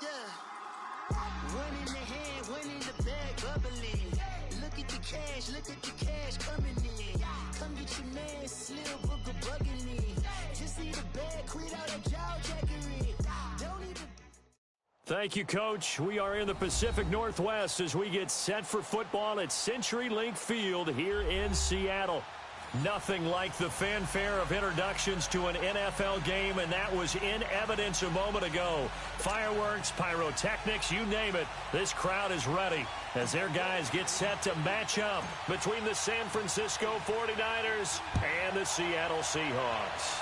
Yeah. One in the hand, one in the bag, bubbling. Look at the cash coming in. Come get your man, Slim Booker bugging me. Just need a bag, quit all that jaw jackery. Don't even. Thank you, Coach. We are in the Pacific Northwest as we get set for football at CenturyLink Field here in Seattle. Nothing like the fanfare of introductions to an NFL game, and that was in evidence a moment ago. Fireworks, pyrotechnics, you name it. This crowd is ready as their guys get set to match up between the San Francisco 49ers and the Seattle Seahawks.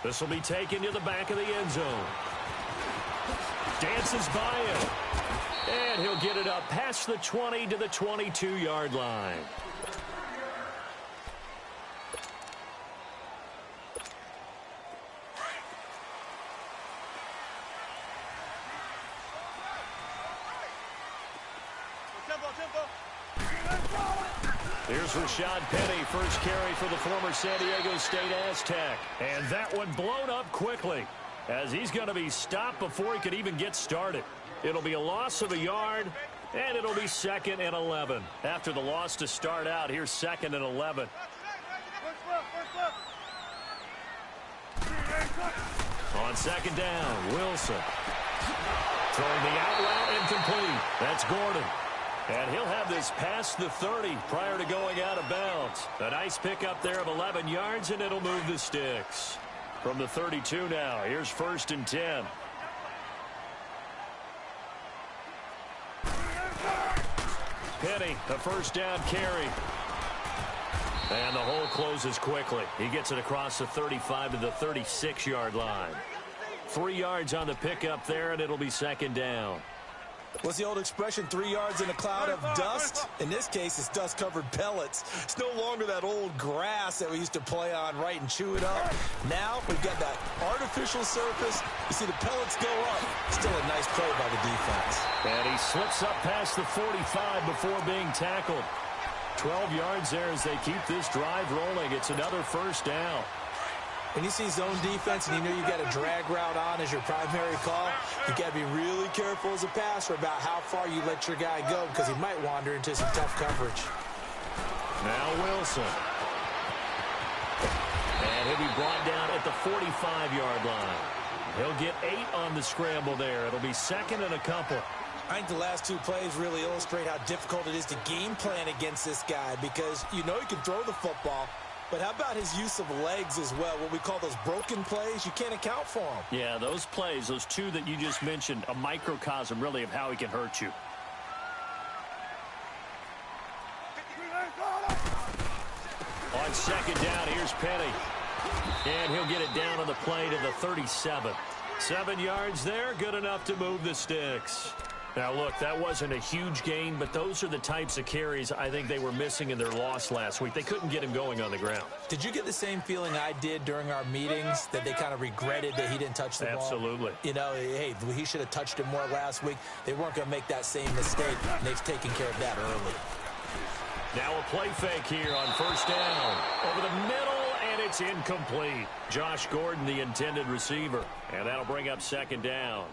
This will be taken to the back of the end zone. Dances by him. And he'll get it up past the 20 to the 22-yard line. Here's Rashad Penny, first carry for the former San Diego State Aztec. And that one blown up quickly as he's going to be stopped before he could even get started. It'll be a loss of a yard, and it'll be 2nd and 11. After the loss to start out, here's 2nd and 11. On 2nd down, Wilson. Throwing the out route incomplete. That's Gordon. And he'll have this past the 30 prior to going out of bounds. A nice pickup there of 11 yards, and it'll move the sticks. From the 32 now, here's 1st and 10. Penny, the first down carry. And the hole closes quickly. He gets it across the 35 to the 36-yard line. 3 yards on the pickup there, and it'll be 2nd down. What's the old expression, 3 yards in a cloud of dust? In this case, it's dust-covered pellets. It's no longer that old grass that we used to play on, right, and chew it up. Now we've got that artificial surface. You see the pellets go up. Still a nice play by the defense. And he slips up past the 45 before being tackled. 12 yards there as they keep this drive rolling. It's another first down. When you see zone defense and you know you got a drag route on as your primary call, you got to be really careful as a passer about how far you let your guy go because he might wander into some tough coverage. Now Wilson. And he'll be brought down at the 45-yard line. He'll get 8 on the scramble there. It'll be 2nd and a couple. I think the last 2 plays really illustrate how difficult it is to game plan against this guy because you know he can throw the football. But how about his use of legs as well? What we call those broken plays, you can't account for them. Yeah, those plays, those 2 that you just mentioned, a microcosm really of how he can hurt you. On 2nd down, here's Penny. And he'll get it down on the play to the 37. 7 yards there, good enough to move the sticks. Now, look, that wasn't a huge gain, but those are the types of carries I think they were missing in their loss last week. They couldn't get him going on the ground. Did you get the same feeling I did during our meetings, that they kind of regretted that he didn't touch the ball? Absolutely. You know, hey, he should have touched it more last week. They weren't going to make that same mistake, and they've taken care of that early. Now a play fake here on 1st down. Over the middle, and it's incomplete. Josh Gordon, the intended receiver. And that'll bring up 2nd down.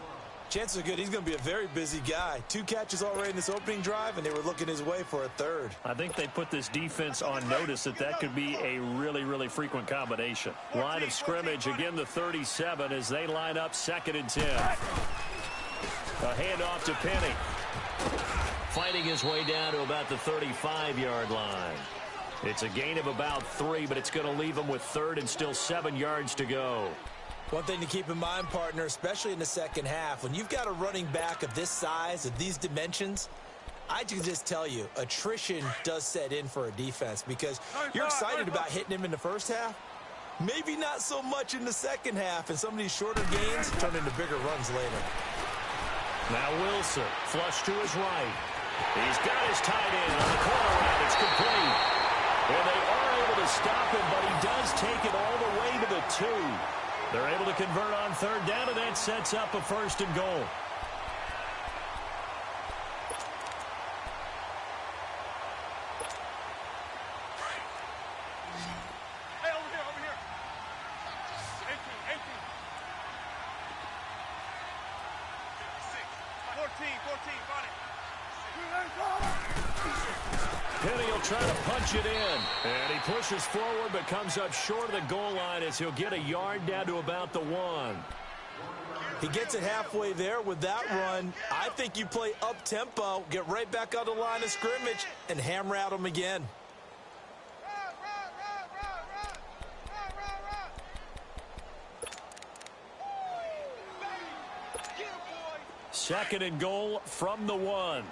Chances are good he's going to be a very busy guy. 2 catches already in this opening drive, and they were looking his way for a 3rd. I think they put this defense on notice that could be a really, really frequent combination. Line of scrimmage, again the 37 as they line up 2nd and 10. A handoff to Penny. Fighting his way down to about the 35-yard line. It's a gain of about 3, but it's going to leave him with 3rd and still 7 yards to go. One thing to keep in mind, partner, especially in the second half, when you've got a running back of this size, of these dimensions, I can just tell you, attrition does set in for a defense because you're excited about hitting him in the first half. Maybe not so much in the second half, and some of these shorter gains turn into bigger runs later. Now Wilson, flush to his right. He's got his tight end on the corner route. It's complete. And they are able to stop him, but he does take it all the way to the 2. They're able to convert on 3rd down, and that sets up a 1st and goal. Penny will try to punch it in. And he pushes forward but comes up short of the goal line as he'll get a yard down to about the 1. He gets it halfway there with that run. I think you play up-tempo, get right back on the line of scrimmage, and hammer at him again. Second and goal from the 1.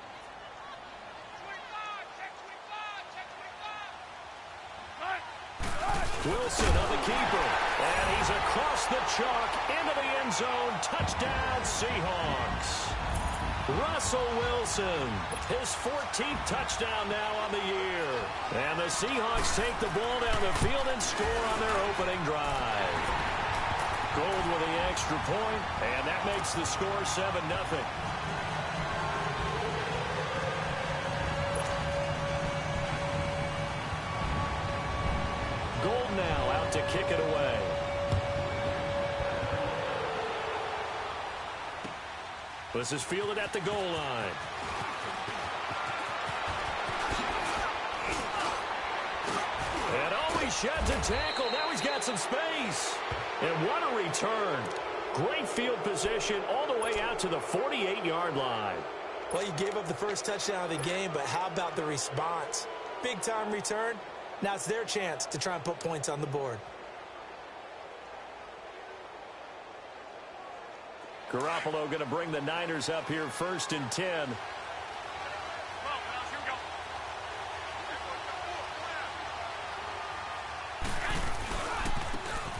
Wilson on the keeper. And he's across the chalk into the end zone. Touchdown, Seahawks. Russell Wilson, his 14th touchdown now on the year. And the Seahawks take the ball down the field and score on their opening drive. Gold with the extra point, and that makes the score 7-0. Gold now out to kick it away. This is fielded at the goal line. And he sheds a tackle. Now he's got some space. And what a return. Great field position all the way out to the 48-yard line. Well, you gave up the first touchdown of the game, but how about the response? Big-time return. Now it's their chance to try and put points on the board. Garoppolo going to bring the Niners up here 1st and 10.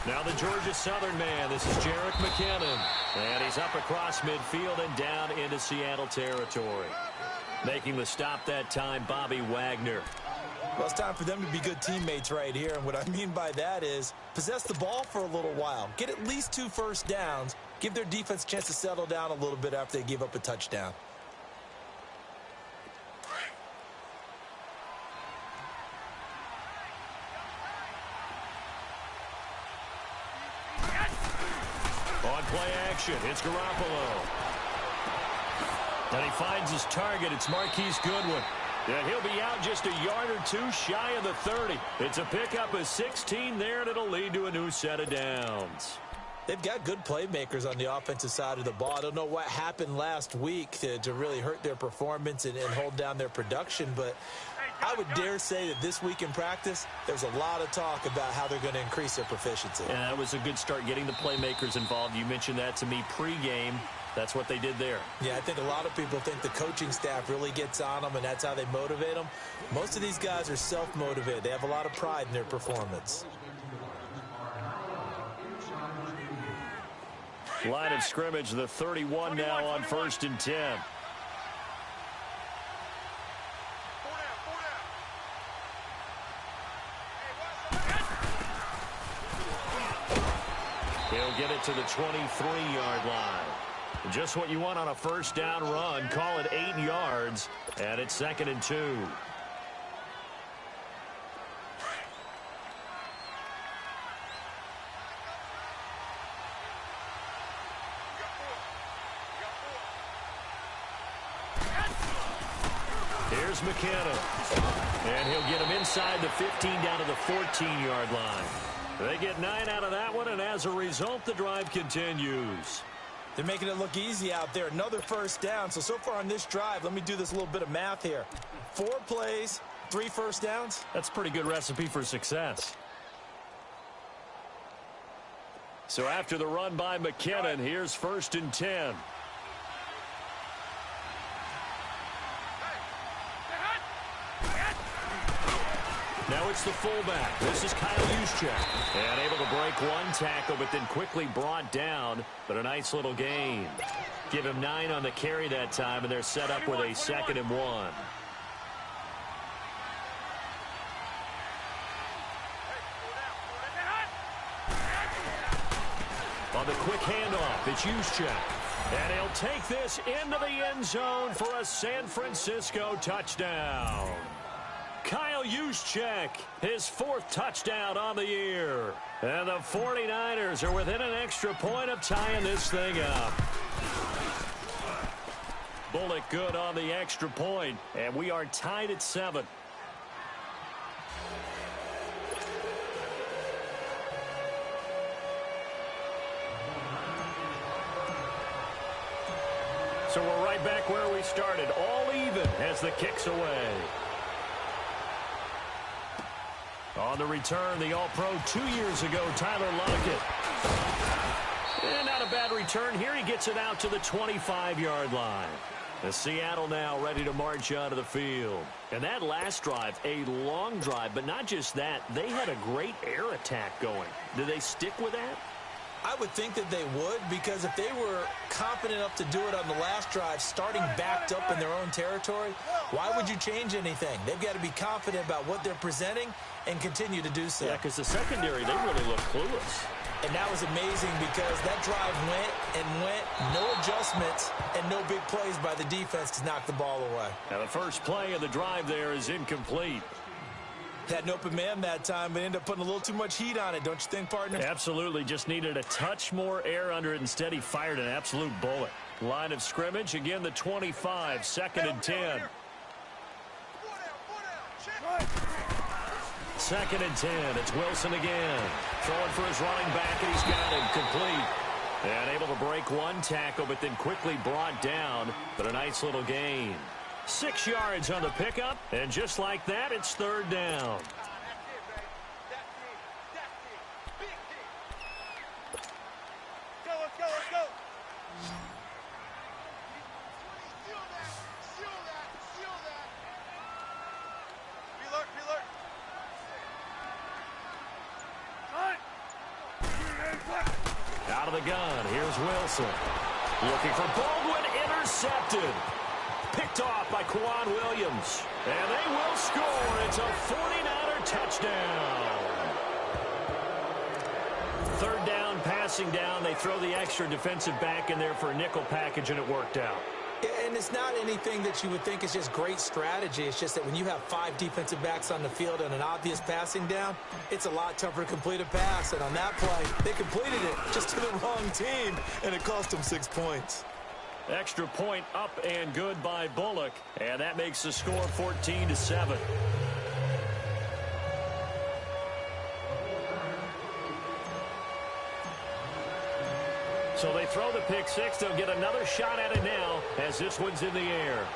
Now the Georgia Southern man. This is Jerick McKinnon. And he's up across midfield and down into Seattle territory. Making the stop that time, Bobby Wagner. Well, it's time for them to be good teammates right here. And what I mean by that is possess the ball for a little while. Get at least 2 first downs. Give their defense a chance to settle down a little bit after they give up a touchdown. On play action, it's Garoppolo. And he finds his target. It's Marquise Goodwin. And he'll be out just a yard or 2 shy of the 30. It's a pickup of 16 there, and it'll lead to a new set of downs. They've got good playmakers on the offensive side of the ball. I don't know what happened last week to really hurt their performance and hold down their production, but I would dare say that this week in practice, there's a lot of talk about how they're going to increase their proficiency. And that was a good start, getting the playmakers involved. You mentioned that to me pregame. That's what they did there. Yeah, I think a lot of people think the coaching staff really gets on them, and that's how they motivate them. Most of these guys are self-motivated. They have a lot of pride in their performance. Line of scrimmage, the 31 now on 1st and 10. He'll get it to the 23-yard line. Just what you want on a first down run. Call it 8 yards, and it's 2nd and 2. Here's McKinnon. And he'll get him inside the 15 down to the 14-yard line. They get 9 out of that one, and as a result, the drive continues. They're making it look easy out there. Another first down. So far on this drive, let me do this little bit of math here. 4 plays, 3 first downs. That's a pretty good recipe for success. So after the run by McKinnon, here's 1st and 10. Now it's the fullback. This is Kyle Juszczyk. And able to break 1 tackle, but then quickly brought down. But a nice little gain. Give him 9 on the carry that time, and they're set up with a 2nd and 1. On the quick handoff, it's Juszczyk. And he'll take this into the end zone for a San Francisco touchdown. Kyle Juszczyk, his 4th touchdown on the year. And the 49ers are within an extra point of tying this thing up. Bullock good on the extra point, and we are tied at 7. So we're right back where we started, all even as the kick's away. On the return, the All-Pro 2 years ago, Tyler Lockett. And not a bad return here. He gets it out to the 25-yard line. The Seattle now ready to march out of the field. And that last drive, a long drive, but not just that. They had a great air attack going. Do they stick with that? I would think that they would, because if they were confident enough to do it on the last drive, starting backed up in their own territory, why would you change anything? They've got to be confident about what they're presenting and continue to do so. Yeah, because the secondary, they really look clueless. And that was amazing because that drive went, no adjustments, and no big plays by the defense to knock the ball away. Now the first play of the drive there is incomplete. Had an open man that time, but ended up putting a little too much heat on it, don't you think, partner? Absolutely. Just needed a touch more air under it. Instead, he fired an absolute bullet. Line of scrimmage, again, the 25, 2nd and 10. 2nd and 10. It's Wilson again. Throwing for his running back, and he's got him complete. And able to break one tackle, but then quickly brought down. But a nice little gain. 6 yards on the pickup, and just like that, it's 3rd down. Let's go. Seal that. Reload. Out of the gun, here's Wilson. Looking for Baldwin, intercepted. Picked off by Kwan Williams. And they will score. It's a 49er touchdown. 3rd down, passing down. They throw the extra defensive back in there for a nickel package, and it worked out. And it's not anything that you would think is just great strategy. It's just that when you have 5 defensive backs on the field and an obvious passing down, it's a lot tougher to complete a pass. And on that play, they completed it just to the wrong team, and it cost them 6 points. Extra point up and good by Bullock, and that makes the score 14-7. So they throw the pick six. They'll get another shot at it now as this one's in the air.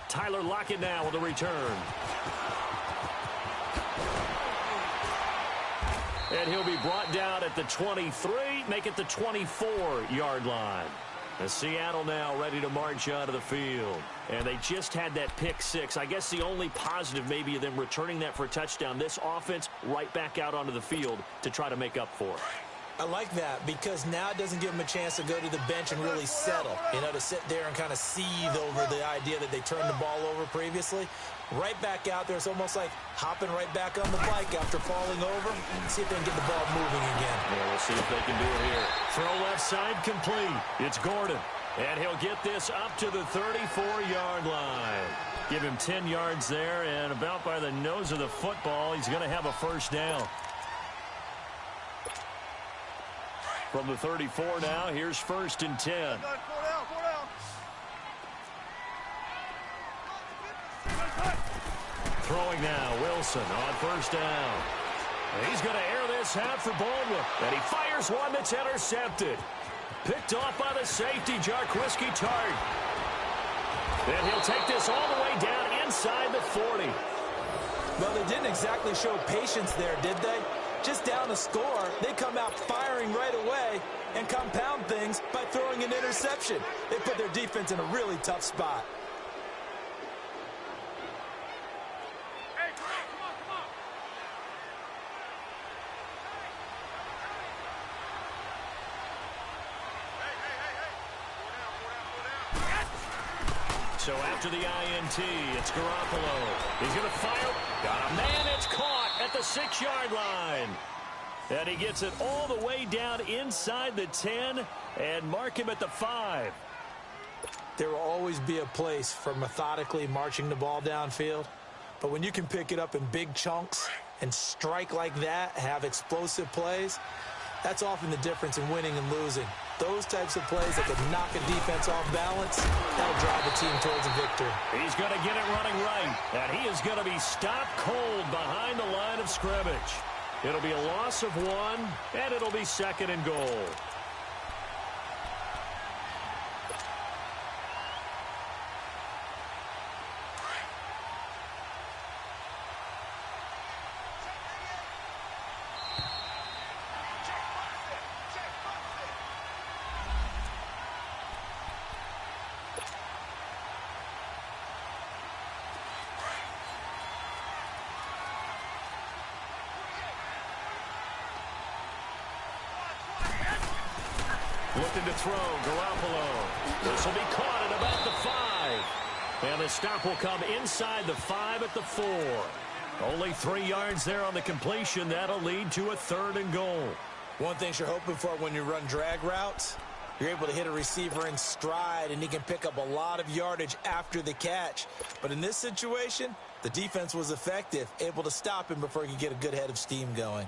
Tyler Lockett now with a return. And he'll be brought down at the 23, make it the 24-yard line. The Seattle now ready to march out of the field. And they just had that pick six. I guess the only positive maybe of them returning that for a touchdown. This offense right back out onto the field to try to make up for it. I like that because now it doesn't give them a chance to go to the bench and really settle, to sit there and kind of seethe over the idea that they turned the ball over previously. Right back out there, it's almost like hopping right back on the bike after falling over. See if they can get the ball moving again. Yeah, we'll see if they can do it here. Throw left side complete. It's Gordon. And he'll get this up to the 34-yard line. Give him 10 yards there, and about by the nose of the football, he's going to have a first down. From the 34 now, here's 1st and 10. Throwing now, Wilson on 1st down. And he's going to air this out for Baldwin. And he fires one that's intercepted. Picked off by the safety, Jarquiski Tart. And he'll take this all the way down inside the 40. Well, they didn't exactly show patience there, did they? Just down a score, they come out firing right away and compound things by throwing an interception. They put their defense in a really tough spot. Hey, come on. Hey. So after the INT, it's Garoppolo. He's going to fire. Got a man. It's caught at the 6-yard line. And he gets it all the way down inside the 10 and mark him at the 5. There will always be a place for methodically marching the ball downfield. But when you can pick it up in big chunks and strike like that, have explosive plays, That's often the difference in winning and losing. Those types of plays that could knock a defense off balance, that'll drive a team towards a victory. He's going to get it running right, and he is going to be stopped cold behind the line of scrimmage. It'll be a loss of 1, and it'll be 2nd and goal. Looking to throw, Garoppolo. This will be caught at about the 5. And the stop will come inside the 5 at the 4. Only 3 yards there on the completion. That'll lead to a 3rd and goal. One thing you're hoping for when you run drag routes, you're able to hit a receiver in stride, and he can pick up a lot of yardage after the catch. But in this situation, the defense was effective, able to stop him before he could get a good head of steam going.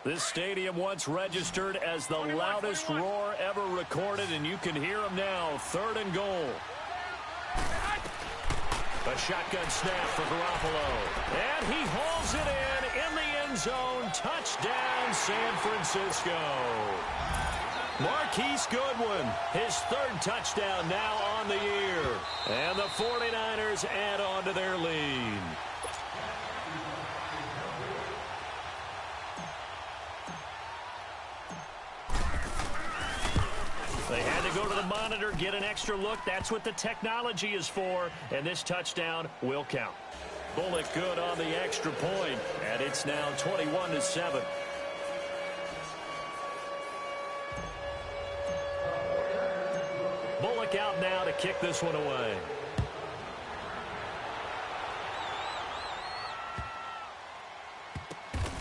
This stadium once registered as the loudest roar ever recorded, and you can hear him now. 3rd and goal. A shotgun snap for Garoppolo. And he hauls it in the end zone. Touchdown, San Francisco. Marquise Goodwin, his 3rd touchdown now on the year. And the 49ers add on to their lead. They had to go to the monitor, get an extra look. That's what the technology is for. And this touchdown will count. Bullock good on the extra point, and it's now 21-7. Bullock out now to kick this one away.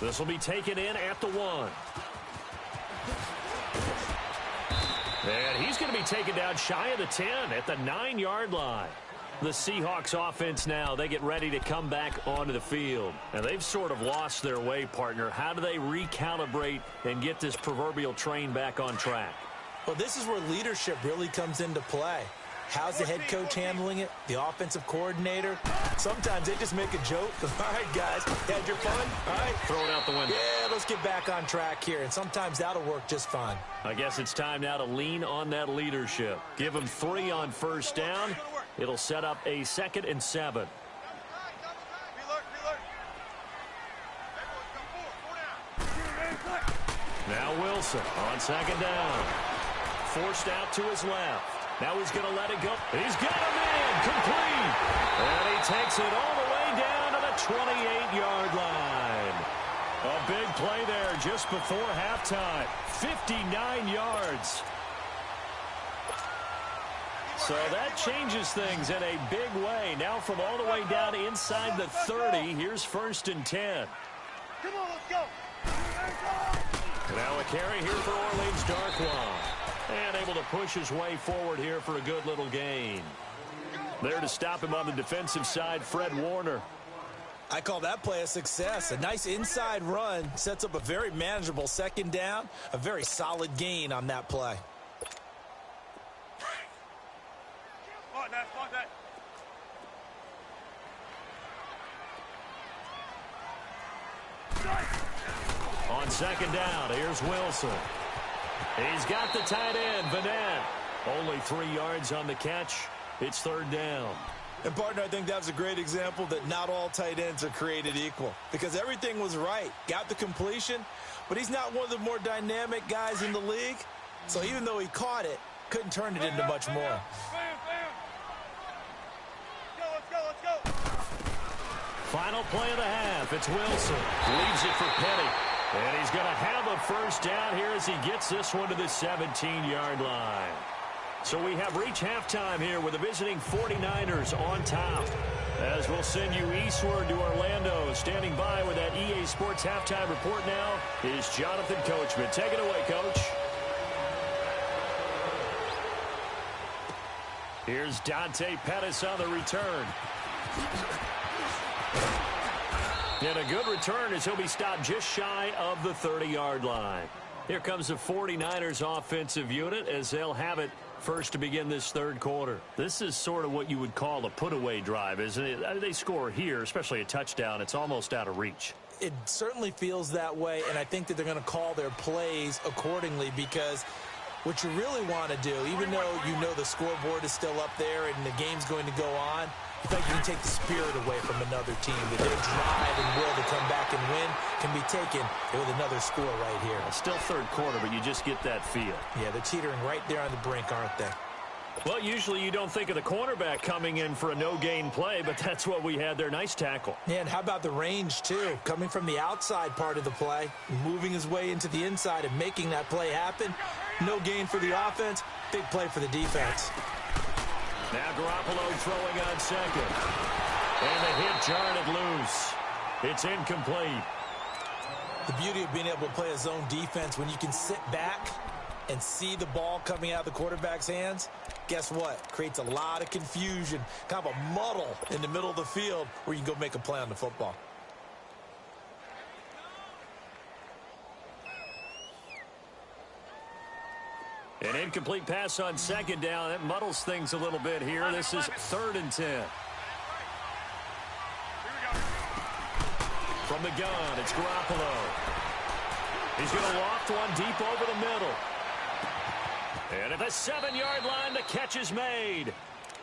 This will be taken in at the 1. And he's going to be taken down shy of the 10 at the 9-yard line. The Seahawks offense now, they get ready to come back onto the field. And they've sort of lost their way, partner. How do they recalibrate and get this proverbial train back on track? Well, this is where leadership really comes into play. How's the head coach handling it? The offensive coordinator? Sometimes they just make a joke. All right, guys, had your fun? All right. Throw it out the window. Yeah, let's get back on track here. And sometimes that'll work just fine. I guess it's time now to lean on that leadership. Give them 3 on 1st down. It'll set up a 2nd and 7. Now Wilson on 2nd down. Forced out to his left. Now he's going to let it go. He's got a man complete. And he takes it all the way down to the 28-yard line. A big play there just before halftime. 59 yards. So that changes things in a big way. Now from all the way down inside the 30, here's 1st and 10. Come on, let's go. Now a carry here for Orleans Darkwa. And able to push his way forward here for a good little gain. There to stop him on the defensive side, Fred Warner. I call that play a success. A nice inside run sets up a very manageable 2nd down. A very solid gain on that play. On 2nd down, here's Wilson. He's got the tight end, Vanette. Only 3 yards on the catch. It's 3rd down. And, partner, I think that was a great example that not all tight ends are created equal. Because everything was right. Got the completion, but he's not one of the more dynamic guys in the league. So even though he caught it, couldn't turn it into much more. Let's go. Final play of the half. It's Wilson. Leaves it for Petty. And he's going to have a 1st down here as he gets this one to the 17-yard line. So we have reached halftime here with the visiting 49ers on top. As we'll send you eastward to Orlando. Standing by with that EA Sports halftime report now is Jonathan Coachman. Take it away, Coach. Here's Dante Pettis on the return. And a good return as he'll be stopped just shy of the 30-yard line. Here comes the 49ers offensive unit as they'll have it first to begin this third quarter. This is sort of what you would call a put-away drive, isn't it? They score here, especially a touchdown. It's almost out of reach. It certainly feels that way, and I think that they're going to call their plays accordingly because what you really want to do, even though you know the scoreboard is still up there and the game's going to go on, you think you can take the spirit away from another team, that their drive and will to come back and win can be taken with another score right here. Still third quarter, but you just get that feel. Yeah, they're teetering right there on the brink, aren't they? Well, usually you don't think of the cornerback coming in for a no-gain play, but that's what we had there. Nice tackle. Yeah, and how about the range, too? Coming from the outside part of the play, moving his way into the inside and making that play happen. No gain for the offense, big play for the defense. Now Garoppolo throwing on second. And the hit jarred it loose. It's incomplete. The beauty of being able to play a zone defense when you can sit back and see the ball coming out of the quarterback's hands, guess what? Creates a lot of confusion, kind of a muddle in the middle of the field where you can go make a play on the football. An incomplete pass on second down. That muddles things a little bit here. This is 3rd and 10. From the gun, it's Garoppolo. He's going to loft one deep over the middle. And at the 7-yard line, the catch is made.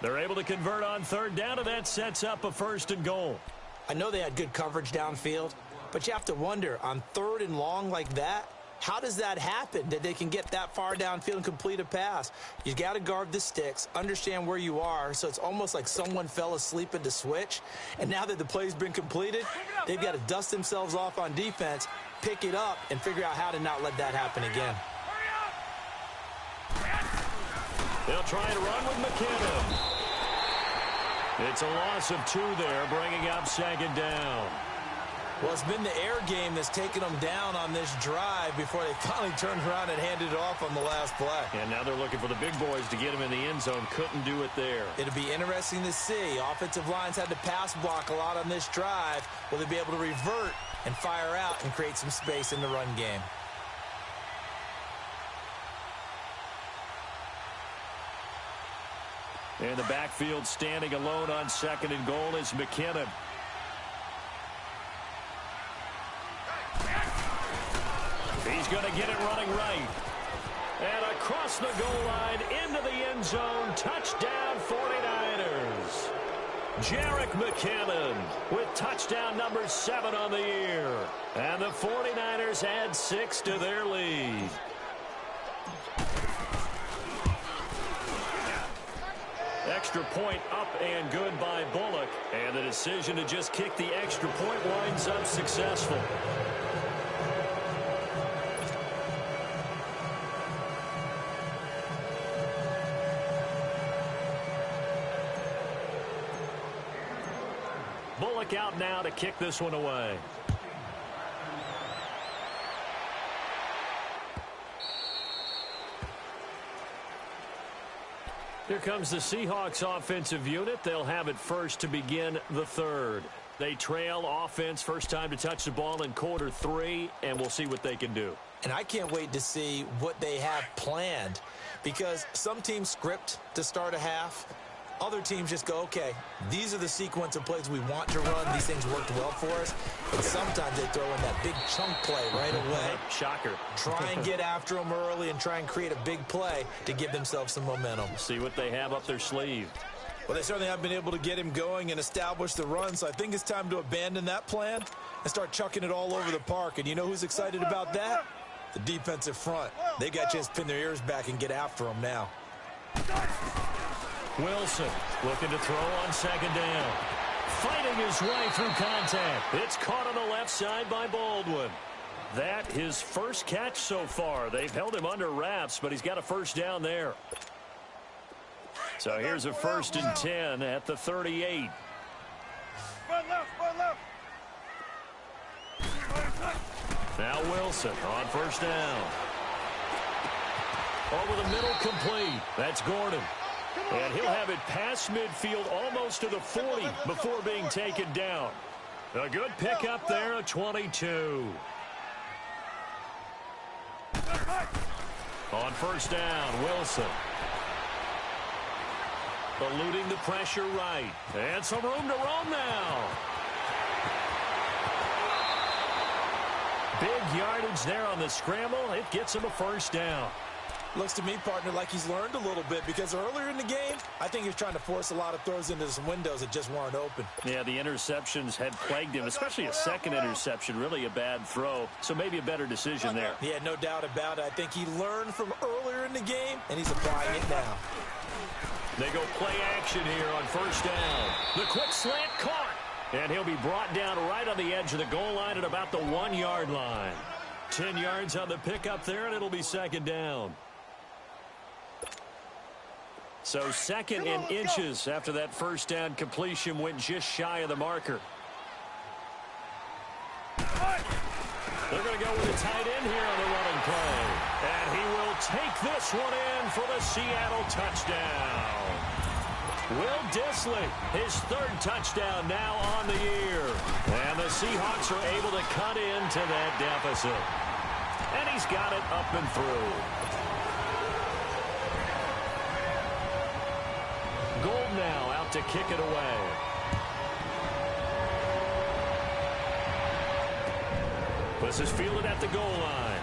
They're able to convert on 3rd down, and that sets up a 1st and goal. I know they had good coverage downfield, but you have to wonder, on 3rd and long like that, how does that happen, that they can get that far downfield and complete a pass? You got to guard the sticks, understand where you are, so it's almost like someone fell asleep at the switch, and now that the play's been completed, they've got to dust themselves off on defense, pick it up, and figure out how to not let that happen again. They'll try to run with McKinnon. It's a loss of 2 there, bringing up 2nd down. Well, it's been the air game that's taken them down on this drive before they finally turned around and handed it off on the last play. And now they're looking for the big boys to get them in the end zone. Couldn't do it there. It'll be interesting to see. Offensive lines had to pass block a lot on this drive. Will they be able to revert and fire out and create some space in the run game? And the backfield standing alone on 2nd and goal is McKinnon. He's going to get it running right. And across the goal line into the end zone. Touchdown 49ers. Jerick McKinnon with touchdown number 7 on the year. And the 49ers add 6 to their lead. Extra point up and good by Bullock. And the decision to just kick the extra point winds up successful. Bullock out now to kick this one away. Here comes the Seahawks offensive unit. They'll have it first to begin the third. They trail offense first time to touch the ball in quarter 3, and we'll see what they can do. And I can't wait to see what they have planned, because some teams script to start a half. Other teams just go, okay, these are the sequence of plays we want to run. These things worked well for us. And sometimes they throw in that big chunk play right away. Shocker. Try and get after them early and try and create a big play to give themselves some momentum. See what they have up their sleeve. Well, they certainly have been able to get him going and establish the run, so I think it's time to abandon that plan and start chucking it all over the park. And you know who's excited about that? The defensive front. They got a chance to pin their ears back and get after them now. Wilson looking to throw on 2nd down. Fighting his way through contact. It's caught on the left side by Baldwin. That his first catch so far. They've held him under wraps, but he's got a first down there. So here's a 1st and 10 at the 38. Run left, run left. Now Wilson on 1st down. Over the middle, complete. That's Gordon. And he'll have it past midfield almost to the 40 before being taken down. A good pickup there, a 22. On first down, Wilson. Eluding the pressure right. And some room to roam now. Big yardage there on the scramble. It gets him a first down. Looks to me, partner, like he's learned a little bit because earlier in the game, I think he was trying to force a lot of throws into some windows that just weren't open. Yeah, the interceptions had plagued him, especially a second interception, really a bad throw. So maybe a better decision there. Yeah, no doubt about it. I think he learned from earlier in the game, and he's applying it now. They go play action here on first down. The quick slant caught. And he'll be brought down right on the edge of the goal line at about the 1-yard line. 10 yards on the pickup there, and it'll be second down. So second in inches after that first down completion went just shy of the marker. They're going to go with a tight end here on the running play. And he will take this one in for the Seattle touchdown. Will Dissly, his third touchdown now on the year. And the Seahawks are able to cut into that deficit. And he's got it up and through. Gold now out to kick it away. This is fielded at the goal line.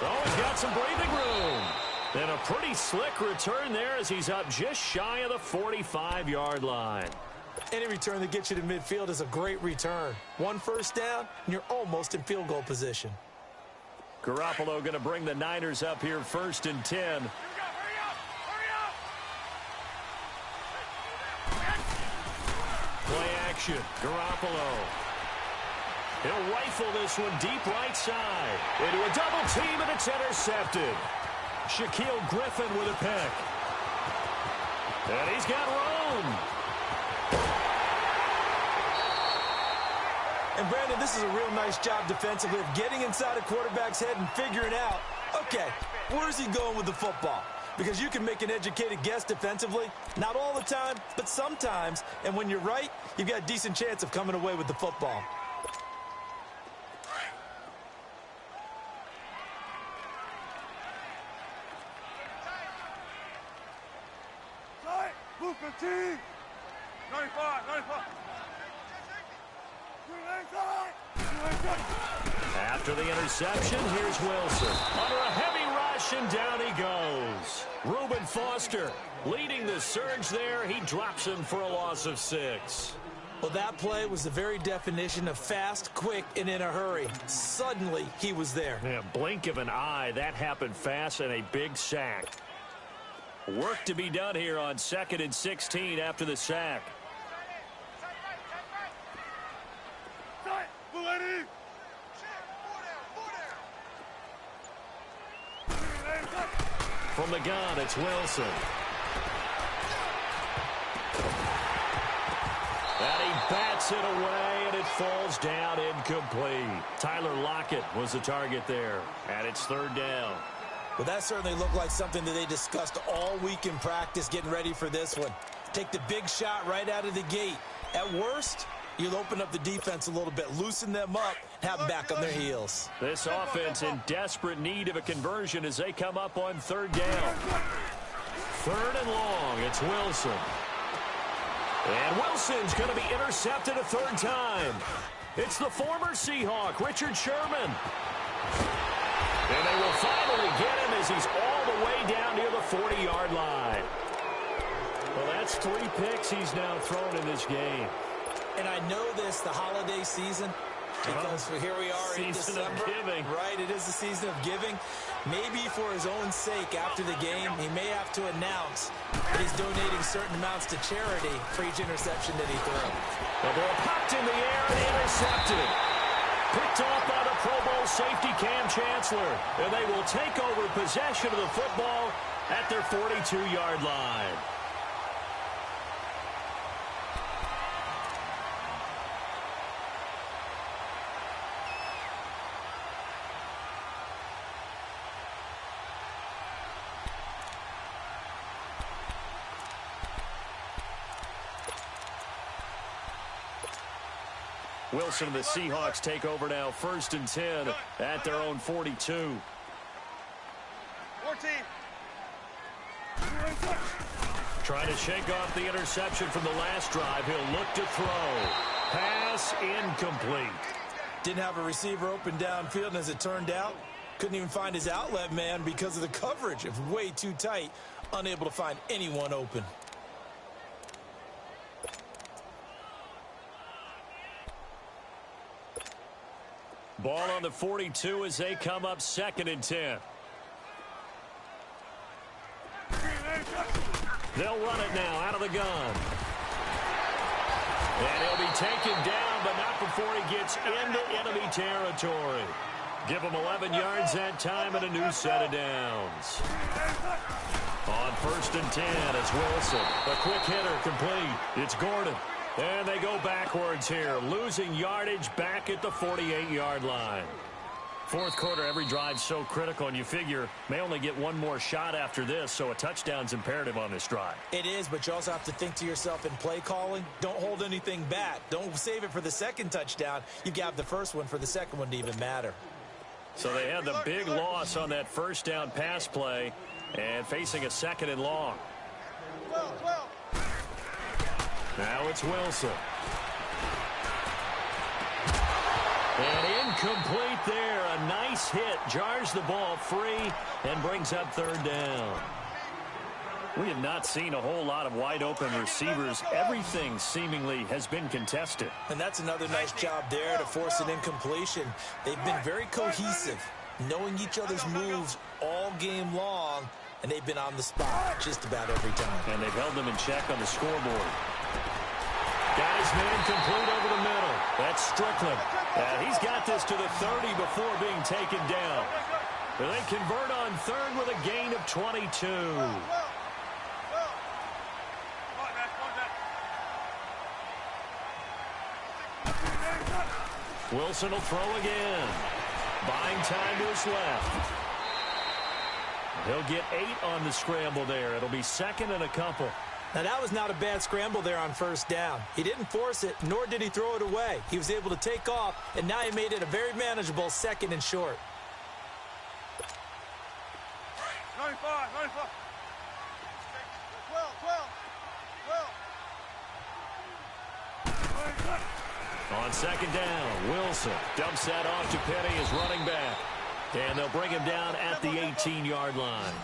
Oh, he's got some breathing room. And a pretty slick return there as he's up just shy of the 45-yard line. Any return that gets you to midfield is a great return. One first down, and you're almost in field goal position. Garoppolo going to bring the Niners up here first and 10. Play action. Garoppolo. He'll rifle this one deep right side. Into a double team, and it's intercepted. Shaquille Griffin with a pick. And he's got room. And, Brandon, this is a real nice job defensively of getting inside a quarterback's head and figuring out, okay, where's he going with the football? Because you can make an educated guess defensively. Not all the time, but sometimes. And when you're right, you've got a decent chance of coming away with the football. Move 15. 95, 95. After the interception, here's Wilson. Under a heavy rush, and down he goes. Reuben Foster leading the surge there. He drops him for a loss of 6. Well, that play was the very definition of fast, quick, and in a hurry. Suddenly, he was there. Yeah, blink of an eye. That happened fast, and a big sack. Work to be done here on 2nd and 16 after the sack. From the gun, it's Wilson. And he bats it away, and it falls down incomplete. Tyler Lockett was the target there, and it's 3rd down. Well, that certainly looked like something that they discussed all week in practice getting ready for this one. Take the big shot right out of the gate. At worst, you'll open up the defense a little bit, loosen them up, have them back on their heels. This offense in desperate need of a conversion as they come up on 3rd down. 3rd and long, it's Wilson. And Wilson's going to be intercepted a 3rd time. It's the former Seahawk, Richard Sherman. And they will finally get him as he's all the way down near the 40-yard line. Well, that's 3 picks he's now thrown in this game. And I know this, the holiday season, because here we are in December. Season of giving. Right, it is the season of giving. Maybe for his own sake after the game, he may have to announce that he's donating certain amounts to charity for each interception that he throws. The ball popped in the air and intercepted. Picked off by the Pro Bowl safety Cam Chancellor. And they will take over possession of the football at their 42-yard line. Wilson and the Seahawks take over now, 1st and 10 at their own 42. 14. Trying to shake off the interception from the last drive. He'll look to throw. Pass incomplete. Didn't have a receiver open downfield, and as it turned out, couldn't even find his outlet man because of the coverage. It was way too tight, unable to find anyone open. Ball on the 42 as they come up 2nd and 10. They'll run it now out of the gun. And he'll be taken down, but not before he gets into enemy territory. Give him 11 yards that time and a new set of downs. On 1st and 10, it's Wilson. A quick hitter complete. It's Gordon. And they go backwards here, losing yardage back at the 48-yard line. 4th quarter, every drive so critical, and you figure may only get one more shot after this, so a touchdown's imperative on this drive. It is, but you also have to think to yourself in play calling, don't hold anything back. Don't save it for the second touchdown. You got the first one for the second one to even matter. So they had the big loss on that 1st down pass play and facing a 2nd and long. 12. Now it's Wilson. And incomplete there. A nice hit. Jars the ball free and brings up 3rd down. We have not seen a whole lot of wide open receivers. Everything seemingly has been contested. And that's another nice job there to force an incompletion. They've been very cohesive, knowing each other's moves all game long, and they've been on the spot just about every time. And they've held them in check on the scoreboard. Got his man complete over the middle. That's Strickland. And he's got this to the 30 before being taken down. But they convert on 3rd with a gain of 22. Wilson will throw again. Buying time to his left. He'll get 8 on the scramble there. It'll be 2nd and a couple. Now, that was not a bad scramble there on 1st down. He didn't force it, nor did he throw it away. He was able to take off, and now he made it a very manageable 2nd and short. 95. 12. On 2nd down, Wilson dumps that off to Penny as running back. And they'll bring him down at the 18-yard line.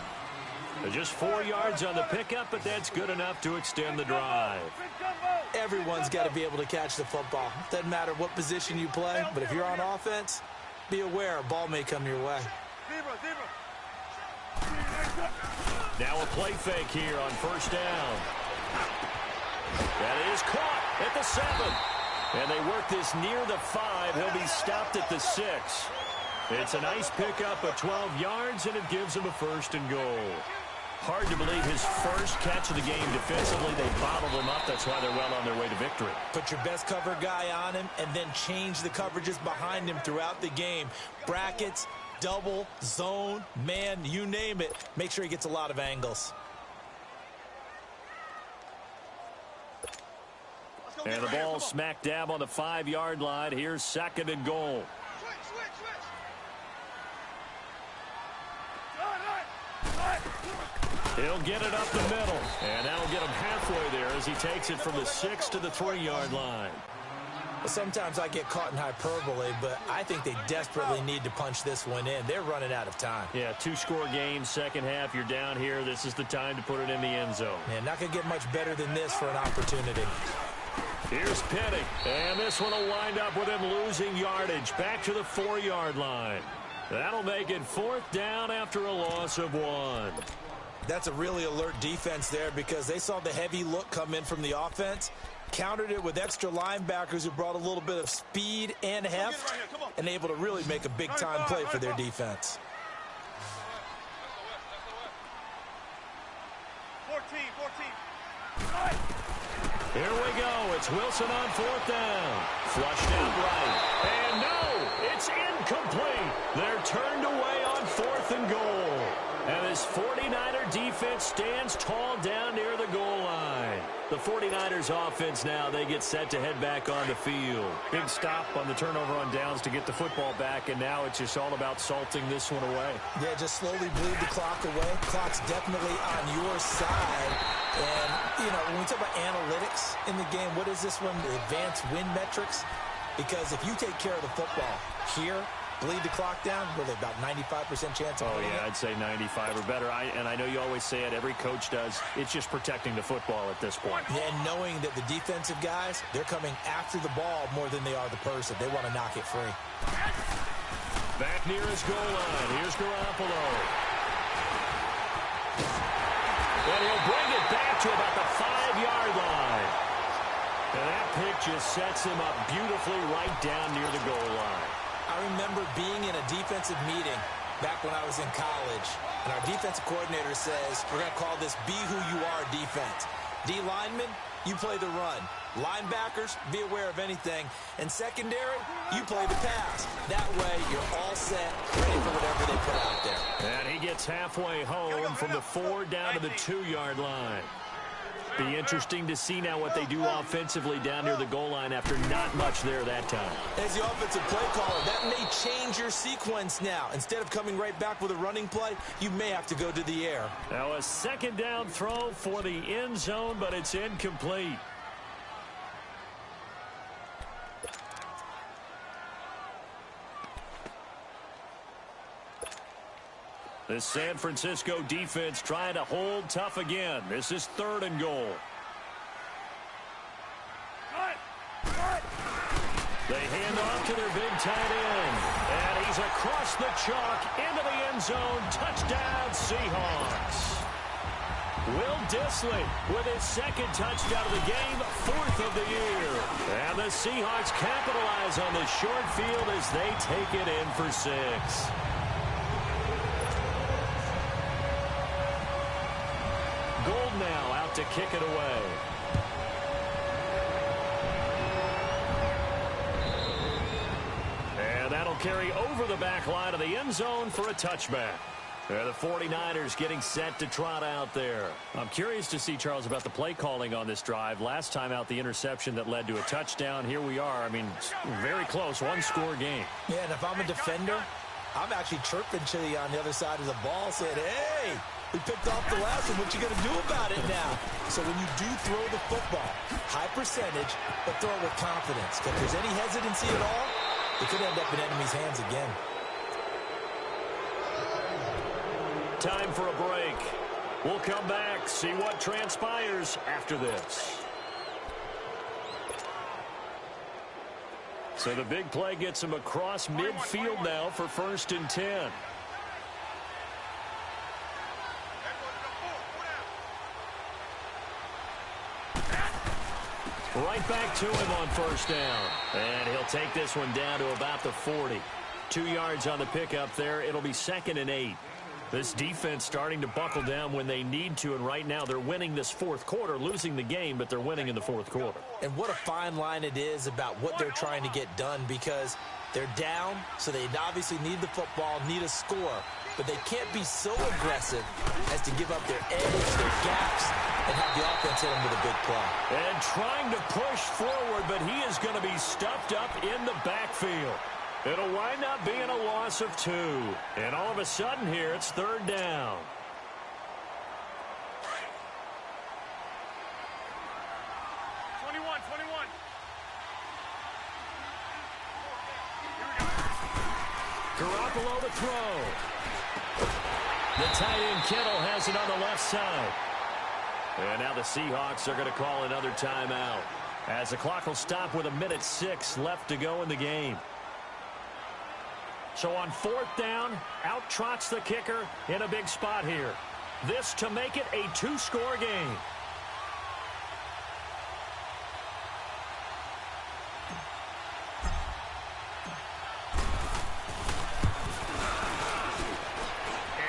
Just 4 yards on the pickup, but that's good enough to extend the drive. Everyone's got to be able to catch the football. Doesn't matter what position you play, but if you're on offense, be aware a ball may come your way. Now a play fake here on 1st down. That is caught at the 7. And they work this near the 5. He'll be stopped at the 6. It's a nice pickup of 12 yards, and it gives him a 1st and goal. Hard to believe his first catch of the game defensively. They bottled him up. That's why they're well on their way to victory. Put your best cover guy on him and then change the coverages behind him throughout the game. Brackets, double, zone, man, you name it. Make sure he gets a lot of angles. And the ball smack dab on the 5-yard line. Here's 2nd and goal. He'll get it up the middle, and that'll get him halfway there as he takes it from the 6 to the 3-yard line. Sometimes I get caught in hyperbole, but I think they desperately need to punch this one in. They're running out of time. Yeah, 2-score game, 2nd half. You're down here. This is the time to put it in the end zone. Man, not going to get much better than this for an opportunity. Here's Penny, and this one will wind up with him losing yardage back to the 4-yard line. That'll make it 4th down after a loss of 1. That's a really alert defense there because they saw the heavy look come in from the offense, countered it with extra linebackers who brought a little bit of speed and heft, and able to really make a big-time play for their defense. 14. Here we go. It's Wilson on 4th down. Flushed out right. And no, it's incomplete. They're turned away on 4th and goal. And this 49er defense stands tall down near the goal line. The 49ers offense now, they get set to head back on the field. Big stop on the turnover on downs to get the football back, and now it's just all about salting this one away. Yeah, just slowly bleed the clock away. Clock's definitely on your side. And, you know, when we talk about analytics in the game, what is this one? The advanced win metrics? Because if you take care of the football here, bleed the clock down, what are they, about 95% chance of winning it? I'd say 95 or better. And I know you always say it, every coach does. It's just protecting the football at this point. Yeah, and knowing that the defensive guys, they're coming after the ball more than they are the person. They want to knock it free. Back near his goal line. Here's Garoppolo. And he'll bring it back to about the 5-yard line. And that pick just sets him up beautifully right down near the goal line. I remember being in a defensive meeting back when I was in college, and our defensive coordinator says, we're going to call this be who you are defense. D linemen, you play the run. Linebackers, be aware of anything. And secondary, you play the pass. That way, you're all set, ready for whatever they put out there. And he gets halfway home from the 4 down to the 2-yard line. Be interesting to see now what they do offensively down near the goal line after not much there that time. As the offensive play caller, that may change your sequence now. Instead of coming right back with a running play, you may have to go to the air. Now a second down throw for the end zone, but it's incomplete. The San Francisco defense trying to hold tough again. This is 3rd and goal. They hand off to their big tight end. And he's across the chalk into the end zone. Touchdown, Seahawks. Will Dissly with his 2nd touchdown of the game, 4th of the year. And the Seahawks capitalize on the short field as they take it in for 6. Gold now out to kick it away. And that'll carry over the back line of the end zone for a touchback. The 49ers getting set to trot out there. I'm curious to see, Charles, about the play calling on this drive. Last time out, the interception that led to a touchdown. Here we are. I mean, very close, 1-score game. Yeah, and if I'm a defender, I'm actually chirping Chili on the other side of the ball, saying, hey, we picked off the last one. What you going to do about it now? So when you do throw the football, high percentage, but throw it with confidence. If there's any hesitancy at all, it could end up in enemy's hands again. Time for a break. We'll come back, see what transpires after this. So the big play gets him across midfield now for 1st and 10. Right back to him on 1st down. And he'll take this one down to about the 40. 2 yards on the pickup there. It'll be 2nd and 8. This defense starting to buckle down when they need to, and right now they're winning this 4th quarter, losing the game, but they're winning in the 4th quarter. And what a fine line it is about what they're trying to get done, because they're down, so they obviously need the football, need a score, but they can't be so aggressive as to give up their edge, their gaps, and have the offense hit them with a big play. And trying to push forward, but he is going to be stuffed up in the backfield. It'll wind up being a loss of 2. And all of a sudden here, it's 3rd down. Garoppolo to throw. The tight end Kittle has it on the left side. And now the Seahawks are going to call another timeout, as the clock will stop with 1:06 left to go in the game. So on 4th down, out trots the kicker in a big spot here. This to make it a 2-score game.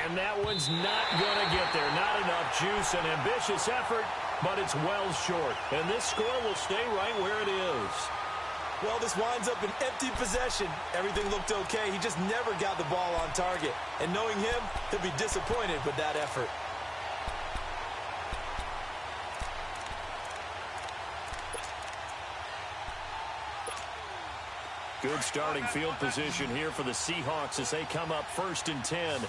And that one's not going to get there. Not enough juice. An ambitious effort, but it's well short. And this score will stay right where it is. Well, this winds up an empty possession. Everything looked okay. He just never got the ball on target. And knowing him, he'll be disappointed with that effort. Good starting field position here for the Seahawks as they come up 1st and 10.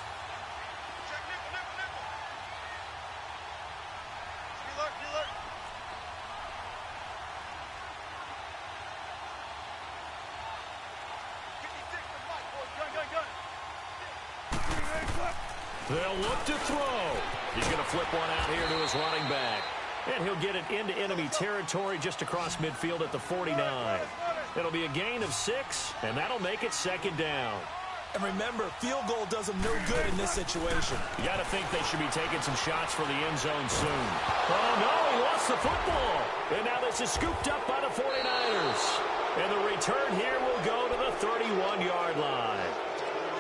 They'll look to throw. He's going to flip one out here to his running back. And he'll get it into enemy territory just across midfield at the 49. It'll be a gain of 6, and that'll make it 2nd down. And remember, field goal does them no good in this situation. You got to think they should be taking some shots for the end zone soon. Oh, no, he lost the football. And now this is scooped up by the 49ers. And the return here will go to the 31-yard line.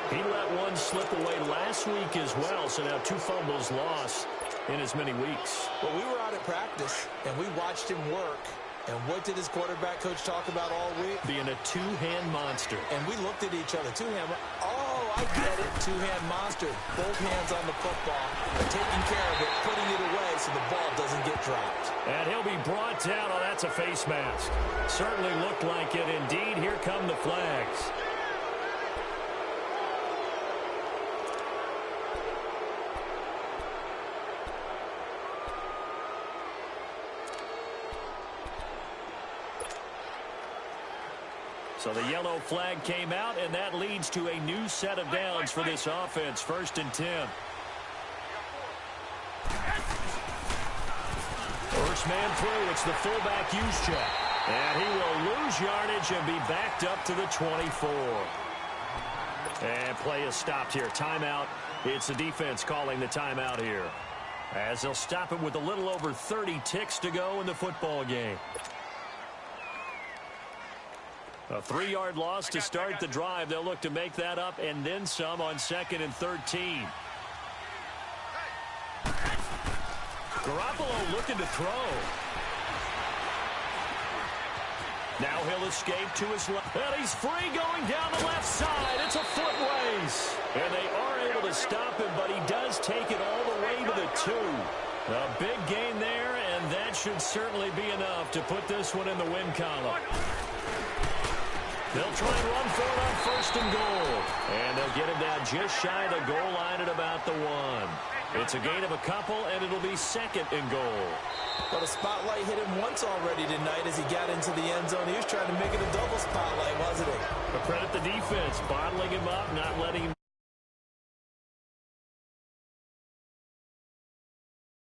He let one slip away last week as well, so now 2 fumbles lost in as many weeks. Well, we were out at practice, and we watched him work. And what did his quarterback coach talk about all week? Being a two-hand monster. And we looked at each other. Two-hand. Oh, I get it. Two-hand monster. Both hands on the football. Taking care of it, putting it away so the ball doesn't get dropped. And he'll be brought down. Oh, that's a face mask. Certainly looked like it. Indeed, here come the flags. So the yellow flag came out, and that leads to a new set of downs for this offense. 1st and 10. First man through. It's the fullback Juszczyk. And he will lose yardage and be backed up to the 24. And play is stopped here. Timeout. It's the defense calling the timeout here, as they'll stop it with a little over 30 ticks to go in the football game. A 3-yard loss to start the drive. They'll look to make that up and then some on 2nd and 13. Garoppolo looking to throw. Now he'll escape to his left. And he's free going down the left side. It's a foot race. And they are able to stop him, but he does take it all the way to the 2. A big gain there, and that should certainly be enough to put this one in the win column. They'll try and run for it on 1st and goal. And they'll get him down just shy of the goal line at about the 1. It's a gain of a couple, and it'll be 2nd and goal. Well, the spotlight hit him once already tonight as he got into the end zone. He was trying to make it a double spotlight, wasn't he? But credit the defense, bottling him up, not letting him